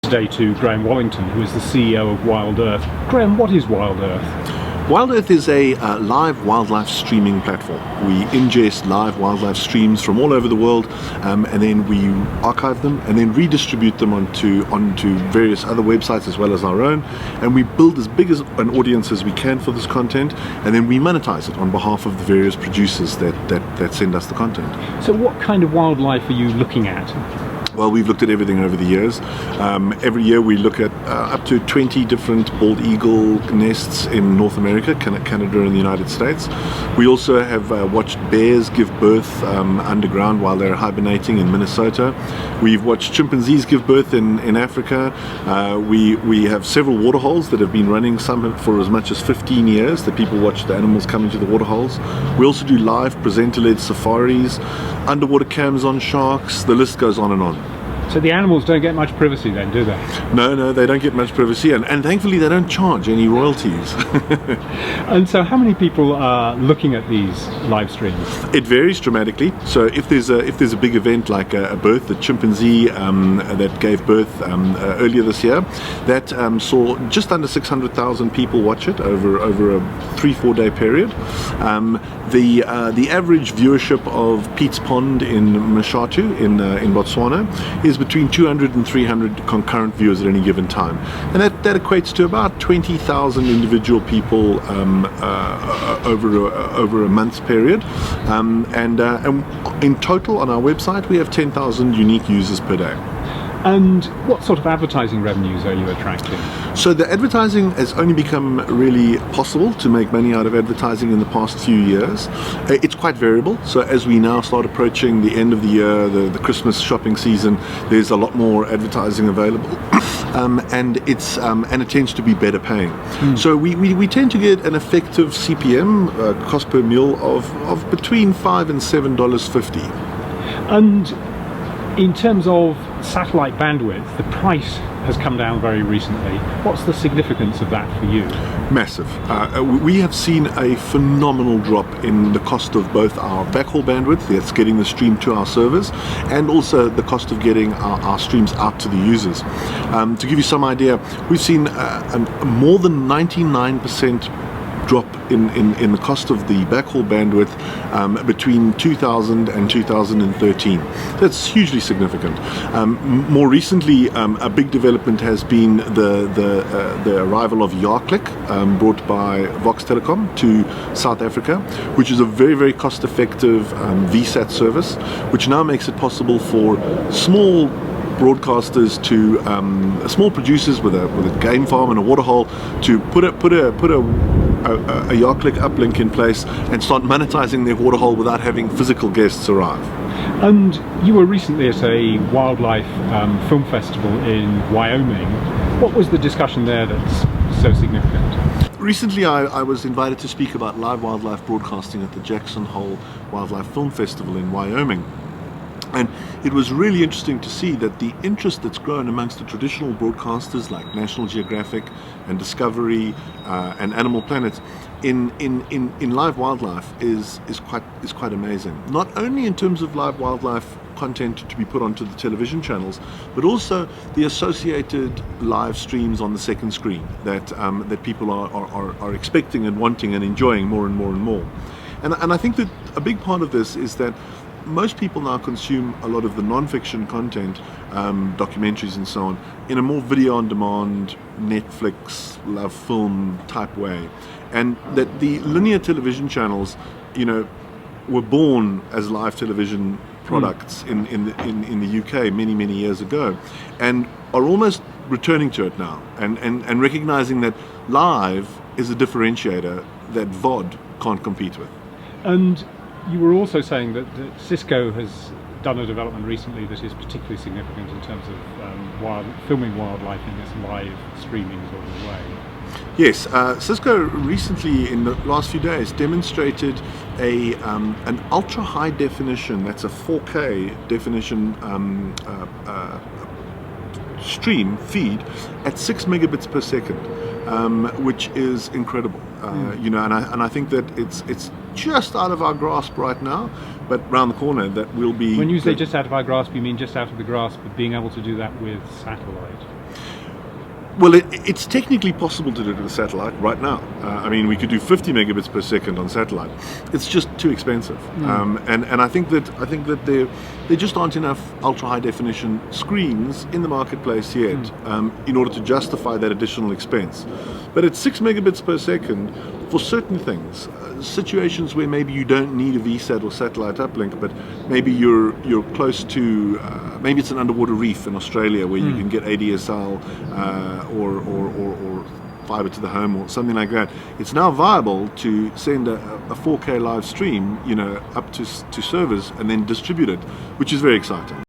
Today to Graham Wallington, who is the CEO of WildEarth. Graham, what is WildEarth? WildEarth is a live wildlife streaming platform. We ingest live wildlife streams from all over the world, and then we archive them and then redistribute them onto various other websites as well as our own. And we build as big as an audience as we can for this content, and then we monetize it on behalf of the various producers that send us the content. So what kind of wildlife are you looking at? Well, we've looked at everything over the years. Every year we look at up to 20 different bald eagle nests in North America, Canada and the United States. We also have watched bears give birth underground while they're hibernating in Minnesota. We've watched chimpanzees give birth in Africa. We have several waterholes that have been running, some for as much as 15 years, that people watch the animals come into the waterholes. We also do live presenter-led safaris, underwater cams on sharks, the list goes on and on. So the animals don't get much privacy then, do they? No, they don't get much privacy, and thankfully they don't charge any royalties. And so how many people are looking at these live streams? It varies dramatically. So if there's a big event like a birth, the chimpanzee that gave birth earlier this year, that saw just under 600,000 people watch it over a 3-4 day period. The average viewership of Pete's Pond in Mashatu in Botswana is between 200 and 300 concurrent viewers at any given time, and that equates to about 20,000 individual people over a month's period, and in total on our website we have 10,000 unique users per day. And what sort of advertising revenues are you attracting? So the advertising has only become really possible to make money out of advertising in the past few years. It's quite variable. So as we now start approaching the end of the year, the Christmas shopping season, there's a lot more advertising available. And it tends to be better paying. So we tend to get an effective CPM, cost per mille, of between $5 and $7.50. And in terms of satellite bandwidth, the price has come down very recently. What's the significance of that for you? Massive. We have seen a phenomenal drop in the cost of both our backhaul bandwidth, that's getting the stream to our servers, and also the cost of getting our streams out to the users. To give you some idea, we've seen a more than 99% drop in the cost of the backhaul bandwidth between 2000 and 2013. That's hugely significant. More recently, a big development has been the arrival of YaClick, brought by Vox Telecom to South Africa, which is a very, very cost-effective VSAT service, which now makes it possible for small broadcasters to small producers with a game farm and a waterhole to put a YaClick uplink in place and start monetizing their waterhole without having physical guests arrive. And you were recently at a wildlife film festival in Wyoming. What was the discussion there that's so significant? Recently I was invited to speak about live wildlife broadcasting at the Jackson Hole Wildlife Film Festival in Wyoming. And it was really interesting to see that the interest that's grown amongst the traditional broadcasters like National Geographic and Discovery and Animal Planet in live wildlife is quite amazing. Not only in terms of live wildlife content to be put onto the television channels, but also the associated live streams on the second screen that people are expecting and wanting and enjoying more and more and more. And I think that a big part of this is that most people now consume a lot of the non-fiction content, documentaries and so on, in a more video-on-demand, Netflix, love film type way. And that the linear television channels, were born as live television products in the UK many years ago, and are almost returning to it now, and recognizing that live is a differentiator that VOD can't compete with. And you were also saying that Cisco has done a development recently that is particularly significant in terms of filming wildlife in this live streaming sort of way. Yes, Cisco recently, in the last few days, demonstrated an ultra high definition, that's a 4K definition stream feed at 6 megabits per second, which is incredible. And I think that it's just out of our grasp right now, but round the corner that will be. When you say just out of our grasp, you mean just out of the grasp of being able to do that with satellite? Well, it's technically possible to do it with a satellite right now. I mean, we could do 50 megabits per second on satellite. It's just too expensive, and I think that there just aren't enough ultra high definition screens in the marketplace yet in order to justify that additional expense. But at 6 megabits per second, for certain things, situations where maybe you don't need a VSAT or satellite uplink, but maybe you're close to maybe it's an underwater reef in Australia where you can get ADSL or fiber to the home or something like that. It's now viable to send a 4K live stream, up to servers and then distribute it, which is very exciting.